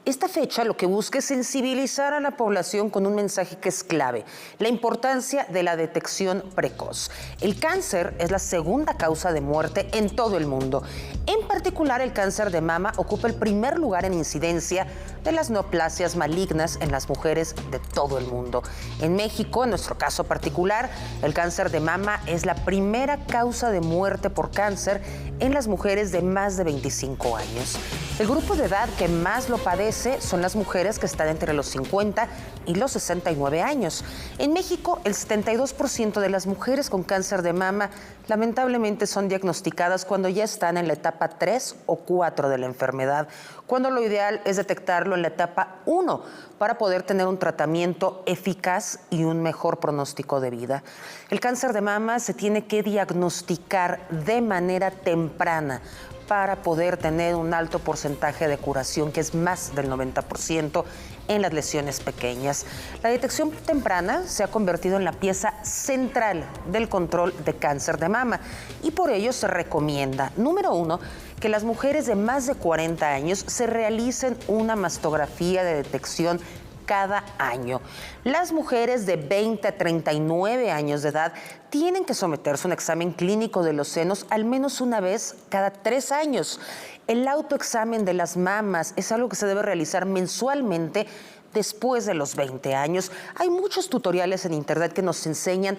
Esta fecha lo que busca es sensibilizar a la población con un mensaje que es clave: la importancia de la detección precoz. El cáncer es la segunda causa de muerte en todo el mundo. En particular, el cáncer de mama ocupa el primer lugar en incidencia de las neoplasias malignas en las mujeres de todo el mundo. En México, en nuestro caso particular, el cáncer de mama es la primera causa de muerte por cáncer en las mujeres de más de 25 años. El grupo de edad que más lo padece son las mujeres que están entre los 50 y los 69 años. En México, el 72% de las mujeres con cáncer de mama lamentablemente son diagnosticadas cuando ya están en la etapa 3 o 4 de la enfermedad, cuando lo ideal es detectarlo en la etapa 1 para poder tener un tratamiento eficaz y un mejor pronóstico de vida. El cáncer de mama se tiene que diagnosticar de manera temprana para poder tener un alto porcentaje de curación, que es más del 90% en las lesiones pequeñas. La detección temprana se ha convertido en la pieza central del control de cáncer de mama y por ello se recomienda, número 1, que las mujeres de más de 40 años se realicen una mastografía de detección cada año. Las mujeres de 20 a 39 años de edad tienen que someterse a un examen clínico de los senos al menos una vez cada 3 años. El autoexamen de las mamas es algo que se debe realizar mensualmente después de los 20 años. Hay muchos tutoriales en internet que nos enseñan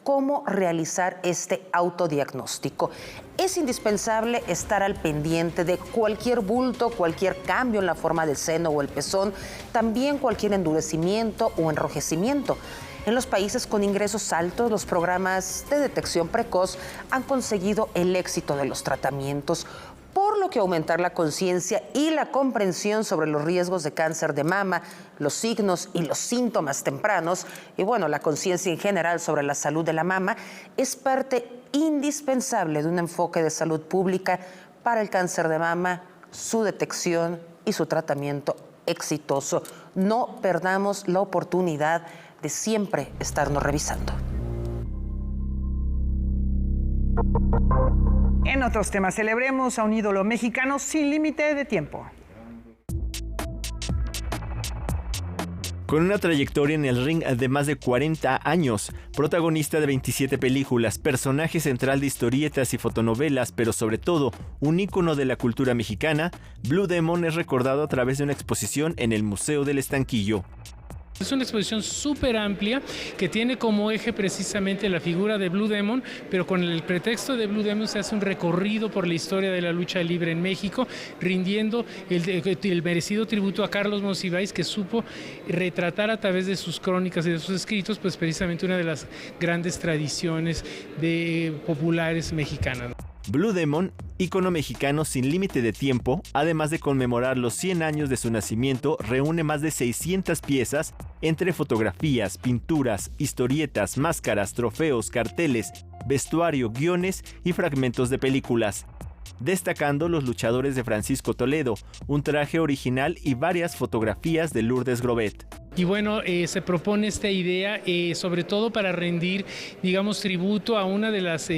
cómo realizar este autodiagnóstico. Es indispensable estar al pendiente de cualquier bulto, cualquier cambio en la forma del seno o el pezón, también cualquier endurecimiento o enrojecimiento. En los países con ingresos altos, los programas de detección precoz han conseguido el éxito de los tratamientos, por lo que aumentar la conciencia y la comprensión sobre los riesgos de cáncer de mama, los signos y los síntomas tempranos, y bueno, la conciencia en general sobre la salud de la mama, es parte indispensable de un enfoque de salud pública para el cáncer de mama, su detección y su tratamiento exitoso. No perdamos la oportunidad de siempre estarnos revisando. En otros temas, celebremos a un ídolo mexicano sin límite de tiempo. Con una trayectoria en el ring de más de 40 años, protagonista de 27 películas, personaje central de historietas y fotonovelas, pero sobre todo un ícono de la cultura mexicana, Blue Demon es recordado a través de una exposición en el Museo del Estanquillo. Es una exposición súper amplia que tiene como eje precisamente la figura de Blue Demon, pero con el pretexto de Blue Demon se hace un recorrido por la historia de la lucha libre en México, rindiendo el merecido tributo a Carlos Monsiváis, que supo retratar a través de sus crónicas y de sus escritos, pues precisamente una de las grandes tradiciones populares mexicanas. Blue Demon, ícono mexicano sin límite de tiempo, además de conmemorar los 100 años de su nacimiento, reúne más de 600 piezas entre fotografías, pinturas, historietas, máscaras, trofeos, carteles, vestuario, guiones y fragmentos de películas. Destacando los luchadores de Francisco Toledo, un traje original y varias fotografías de Lourdes Grobet. Y bueno, se propone esta idea sobre todo para rendir, digamos, tributo a una de las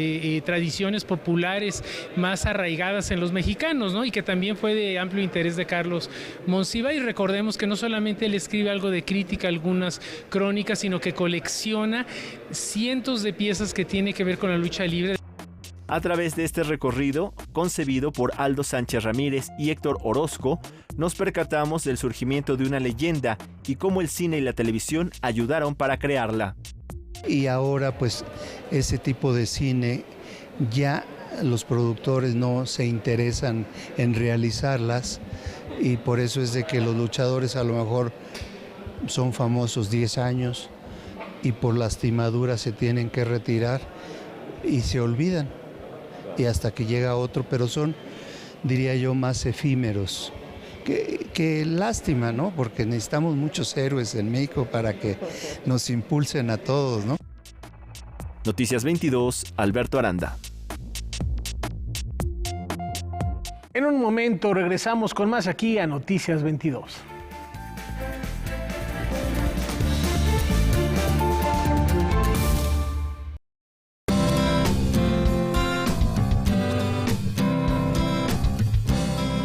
tradiciones populares más arraigadas en los mexicanos, ¿no? Y que también fue de amplio interés de Carlos Monsiváis. Recordemos que no solamente él escribe algo de crítica, algunas crónicas, sino que colecciona cientos de piezas que tiene que ver con la lucha libre. A través de este recorrido, concebido por Aldo Sánchez Ramírez y Héctor Orozco, nos percatamos del surgimiento de una leyenda y cómo el cine y la televisión ayudaron para crearla. Y ahora pues ese tipo de cine ya los productores no se interesan en realizarlas y por eso es de que los luchadores a lo mejor son famosos 10 años y por lastimaduras se tienen que retirar y se olvidan. Y hasta que llega otro, pero son, diría yo, más efímeros. Qué lástima, ¿no? Porque necesitamos muchos héroes en México para que nos impulsen a todos, ¿no? Noticias 22, Alberto Aranda. En un momento regresamos con más aquí a Noticias 22.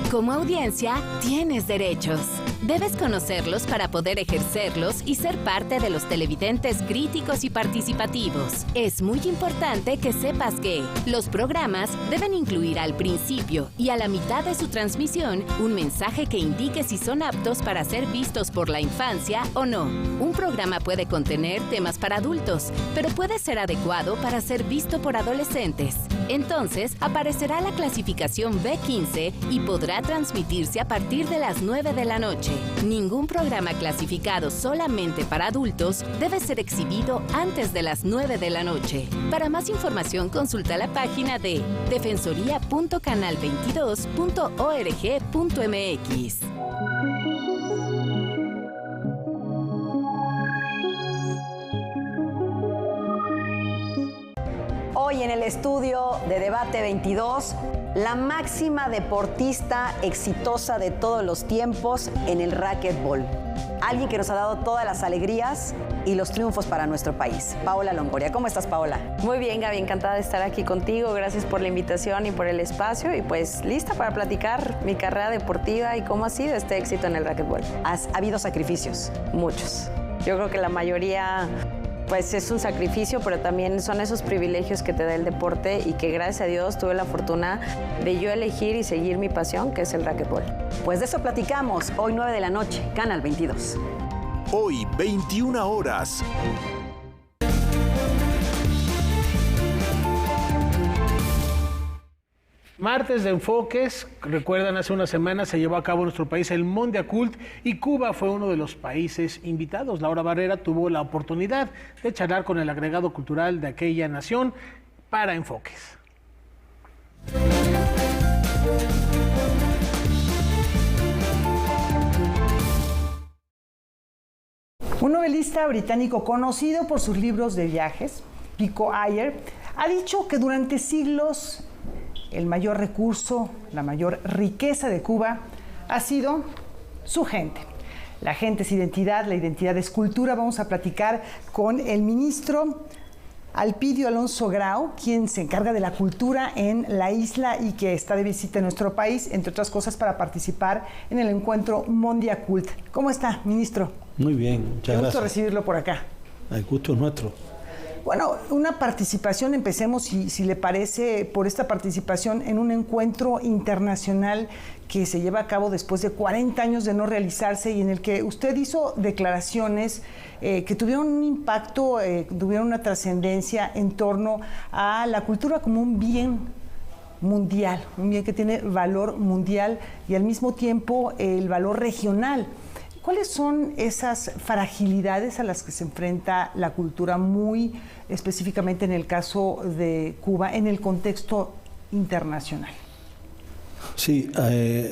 Como audiencia, tienes derechos. Debes conocerlos para poder ejercerlos y ser parte de los televidentes críticos y participativos. Es muy importante que sepas que los programas deben incluir al principio y a la mitad de su transmisión un mensaje que indique si son aptos para ser vistos por la infancia o no. Un programa puede contener temas para adultos, pero puede ser adecuado para ser visto por adolescentes. Entonces, aparecerá la clasificación B15 y podrá transmitirse a partir de las 9 de la noche. Ningún programa clasificado solamente para adultos debe ser exhibido antes de las 9 de la noche. Para más información, consulta la página de defensoría.canal22.org.mx. Hoy en el estudio de Debate 22, la máxima deportista exitosa de todos los tiempos en el racquetball. Alguien que nos ha dado todas las alegrías y los triunfos para nuestro país. Paola Longoria. ¿Cómo estás, Paola? Muy bien, Gaby. Encantada de estar aquí contigo. Gracias por la invitación y por el espacio. Y pues lista para platicar mi carrera deportiva y cómo ha sido este éxito en el racquetball. ¿Ha habido sacrificios? Muchos. Yo creo que la mayoría... pues es un sacrificio, pero también son esos privilegios que te da el deporte y que gracias a Dios tuve la fortuna de yo elegir y seguir mi pasión, que es el racquetball. Pues de eso platicamos hoy 9 de la noche, Canal 22. Hoy 21 horas. Martes de enfoques, recuerdan, hace unas semanas se llevó a cabo en nuestro país el Mondiacult y Cuba fue uno de los países invitados. Laura Barrera tuvo la oportunidad de charlar con el agregado cultural de aquella nación para enfoques. Un novelista británico conocido por sus libros de viajes, Pico Iyer, ha dicho que durante siglos el mayor recurso, la mayor riqueza de Cuba ha sido su gente. La gente es identidad, la identidad es cultura. Vamos a platicar con el ministro Alpidio Alonso Grau, quien se encarga de la cultura en la isla y que está de visita en nuestro país, entre otras cosas para participar en el encuentro Mondiacult. ¿Cómo está, ministro? Muy bien, muchas gracias. Un gusto recibirlo por acá. El gusto es nuestro. Bueno, una participación, empecemos, si le parece, por esta participación en un encuentro internacional que se lleva a cabo después de 40 años de no realizarse y en el que usted hizo declaraciones que tuvieron un impacto, tuvieron una trascendencia en torno a la cultura como un bien mundial, un bien que tiene valor mundial y al mismo tiempo el valor regional. ¿Cuáles son esas fragilidades a las que se enfrenta la cultura, muy específicamente en el caso de Cuba, en el contexto internacional? Sí,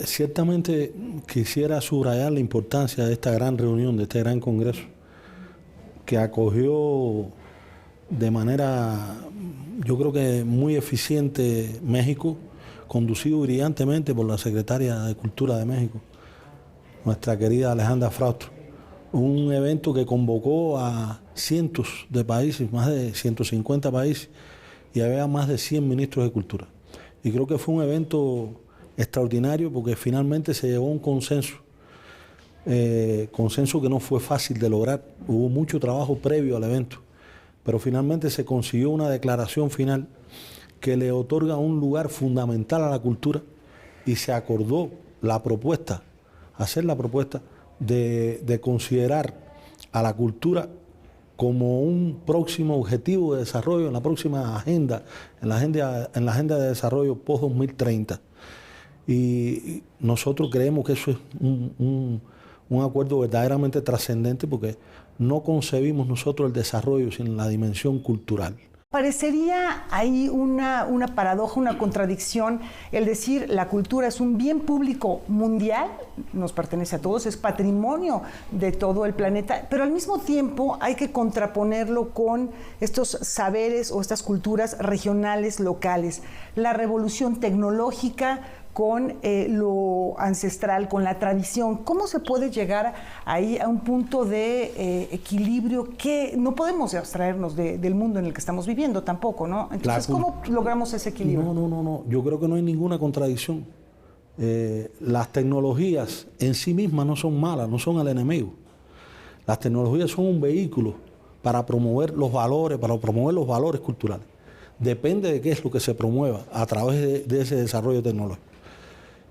ciertamente quisiera subrayar la importancia de esta gran reunión, de este gran congreso, que acogió de manera, yo creo que muy eficiente México, conducido brillantemente por la secretaria de Cultura de México, nuestra querida Alejandra Fraustro. Un evento que convocó a cientos de países, más de 150 países, y había más de 100 ministros de cultura. Y creo que fue un evento extraordinario porque finalmente se llegó a un consenso, consenso que no fue fácil de lograr. Hubo mucho trabajo previo al evento, pero finalmente se consiguió una declaración final que le otorga un lugar fundamental a la cultura y se acordó la propuesta, hacer la propuesta de considerar a la cultura como un próximo objetivo de desarrollo en la próxima agenda, en la agenda de desarrollo post-2030. Y nosotros creemos que eso es un acuerdo verdaderamente trascendente porque no concebimos nosotros el desarrollo sin la dimensión cultural. Parecería ahí una paradoja, una contradicción, el decir la cultura es un bien público mundial, nos pertenece a todos, es patrimonio de todo el planeta, pero al mismo tiempo hay que contraponerlo con estos saberes o estas culturas regionales, locales. La revolución tecnológica con lo ancestral, con la tradición. ¿Cómo se puede llegar ahí a un punto de equilibrio que no podemos abstraernos del mundo en el que estamos viviendo tampoco, ¿no? Entonces, ¿cómo logramos ese equilibrio? No. Yo creo que no hay ninguna contradicción. Las tecnologías en sí mismas no son malas, no son el enemigo. Las tecnologías son un vehículo para promover los valores, culturales. Depende de qué es lo que se promueva a través de ese desarrollo tecnológico.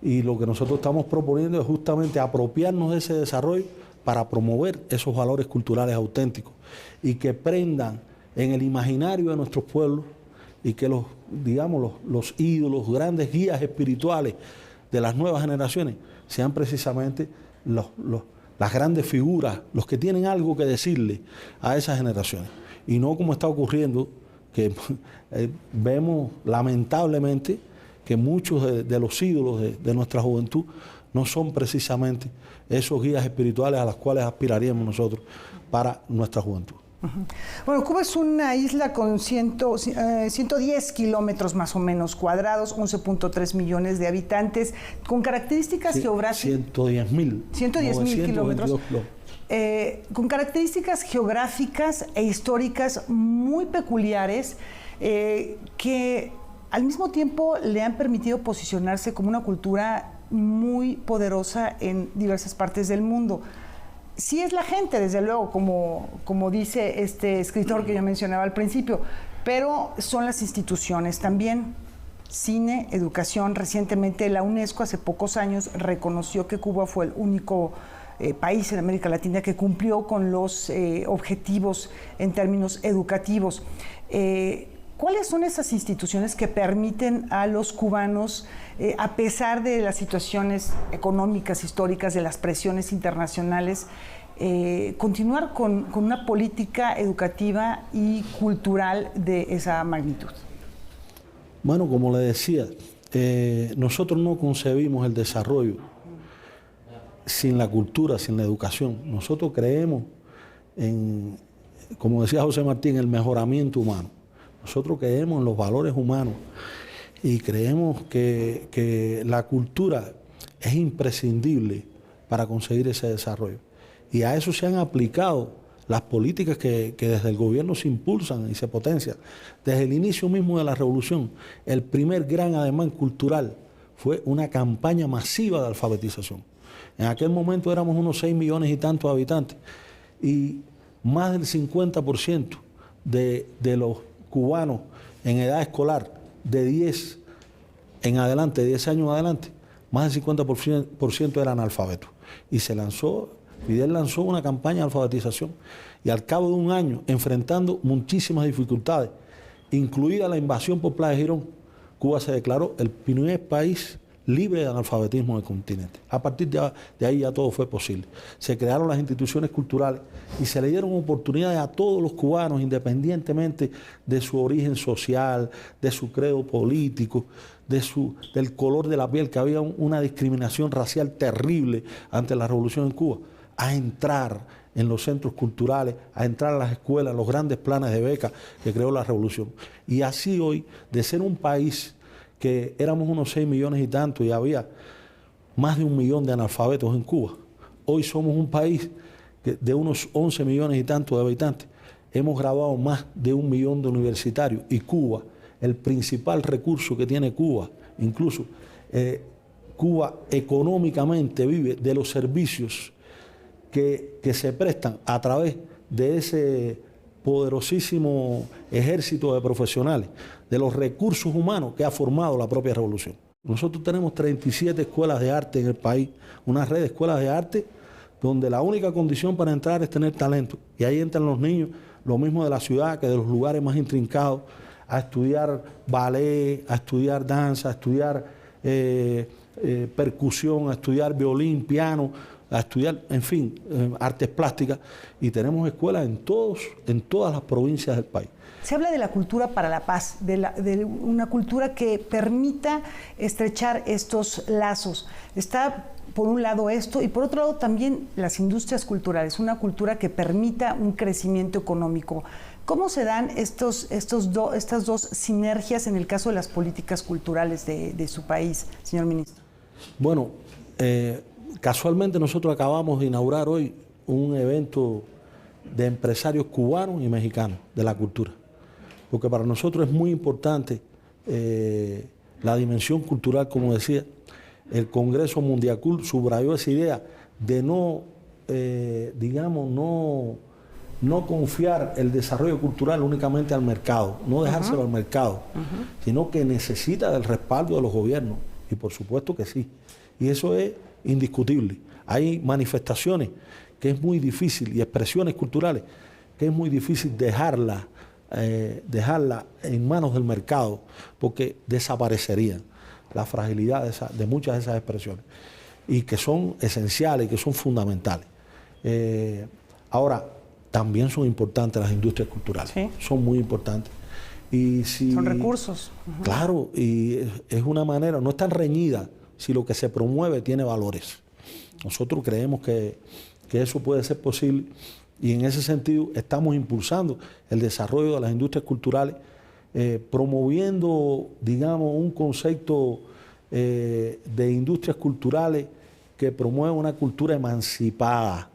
Y lo que nosotros estamos proponiendo es justamente apropiarnos de ese desarrollo para promover esos valores culturales auténticos y que prendan en el imaginario de nuestros pueblos y que los ídolos, grandes guías espirituales de las nuevas generaciones sean precisamente las grandes figuras, los que tienen algo que decirle a esas generaciones. Y no como está ocurriendo, que vemos lamentablemente que muchos de los ídolos de nuestra juventud no son precisamente esos guías espirituales a los cuales aspiraríamos nosotros para nuestra juventud. Bueno, Cuba es una isla con 110 kilómetros más o menos cuadrados, 11.3 millones de habitantes, con características geográficas... 110.000 kilómetros. Con características geográficas e históricas muy peculiares que al mismo tiempo le han permitido posicionarse como una cultura muy poderosa en diversas partes del mundo. Sí es la gente, desde luego, como dice este escritor que yo mencionaba al principio, pero son las instituciones también. Cine, educación. Recientemente la UNESCO, hace pocos años, reconoció que Cuba fue el único país en América Latina que cumplió con los objetivos en términos educativos. ¿Cuáles son esas instituciones que permiten a los cubanos, a pesar de las situaciones económicas, históricas, de las presiones internacionales, continuar con una política educativa y cultural de esa magnitud? Bueno, como le decía, nosotros no concebimos el desarrollo sin la cultura, sin la educación. Nosotros creemos en, como decía José Martín, el mejoramiento humano. Nosotros creemos en los valores humanos y creemos que la cultura es imprescindible para conseguir ese desarrollo. Y a eso se han aplicado las políticas que desde el gobierno se impulsan y se potencian. Desde el inicio mismo de la revolución, el primer gran ademán cultural fue una campaña masiva de alfabetización. En aquel momento éramos unos 6 millones y tantos de habitantes y más del 50% de los cubanos en edad escolar de 10 en adelante, 10 años en adelante, más del 50% eran analfabetos. Y Fidel lanzó una campaña de alfabetización y al cabo de un año, enfrentando muchísimas dificultades, incluida la invasión por Playa Girón, Cuba se declaró el primer país libre de analfabetismo del continente. A partir de ahí ya todo fue posible. Se crearon las instituciones culturales y se le dieron oportunidades a todos los cubanos, independientemente de su origen social, de su credo político, del color de la piel, que había una discriminación racial terrible ante la revolución en Cuba, a entrar en los centros culturales, a entrar a las escuelas, los grandes planes de becas que creó la revolución. Y así hoy, de ser un país que éramos unos 6 millones y tanto y había más de 1 millón de analfabetos en Cuba, hoy somos un país de unos 11 millones y tanto de habitantes. Hemos graduado más de 1 millón de universitarios y Cuba, el principal recurso que tiene Cuba, incluso Cuba económicamente vive de los servicios que se prestan a través de ese poderosísimo ejército de profesionales, de los recursos humanos que ha formado la propia revolución. Nosotros tenemos 37 escuelas de arte en el país, una red de escuelas de arte donde la única condición para entrar es tener talento. Y ahí entran los niños, lo mismo de la ciudad que de los lugares más intrincados, a estudiar ballet, a estudiar danza, a estudiar percusión, a estudiar violín, piano, a estudiar, en fin, artes plásticas, y tenemos escuelas en todas las provincias del país. Se habla de la cultura para la paz, de una cultura que permita estrechar estos lazos. Está por un lado esto y por otro lado también las industrias culturales, una cultura que permita un crecimiento económico. ¿Cómo se dan estas dos sinergias en el caso de las políticas culturales de su país, señor ministro? Bueno, casualmente nosotros acabamos de inaugurar hoy un evento de empresarios cubanos y mexicanos de la cultura, porque para nosotros es muy importante la dimensión cultural, como decía. El Congreso Mundiacult subrayó esa idea de no confiar el desarrollo cultural únicamente al mercado, no dejárselo al mercado, sino que necesita del respaldo de los gobiernos, y por supuesto que sí, y eso es indiscutible. Hay manifestaciones que es muy difícil, y expresiones culturales que es muy difícil dejarla en manos del mercado, porque desaparecerían la fragilidad de muchas de esas expresiones, y que son esenciales, que son fundamentales. Ahora, también son importantes las industrias culturales, ¿sí? Son muy importantes. Y son recursos. Claro, y es una manera, no es tan reñida si lo que se promueve tiene valores. Nosotros creemos que eso puede ser posible, y en ese sentido estamos impulsando el desarrollo de las industrias culturales, promoviendo, digamos, un concepto de industrias culturales que promueva una cultura emancipada,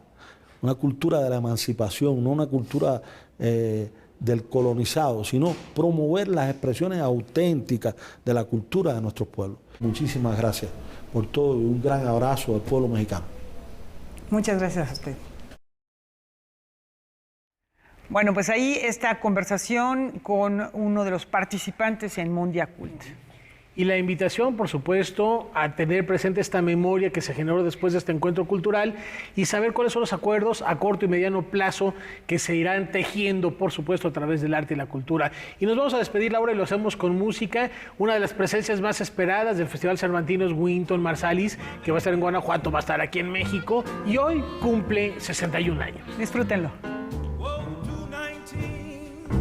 una cultura de la emancipación, no una cultura del colonizado, sino promover las expresiones auténticas de la cultura de nuestros pueblos. Muchísimas gracias por todo y un gran abrazo al pueblo mexicano. Muchas gracias a usted. Bueno, pues ahí esta conversación con uno de los participantes en Mondiacult. Y la invitación, por supuesto, a tener presente esta memoria que se generó después de este encuentro cultural y saber cuáles son los acuerdos a corto y mediano plazo que se irán tejiendo, por supuesto, a través del arte y la cultura. Y nos vamos a despedir, Laura, y lo hacemos con música. Una de las presencias más esperadas del Festival Cervantino es Wynton Marsalis, que va a estar en Guanajuato, va a estar aquí en México y hoy cumple 61 años. Disfrútenlo.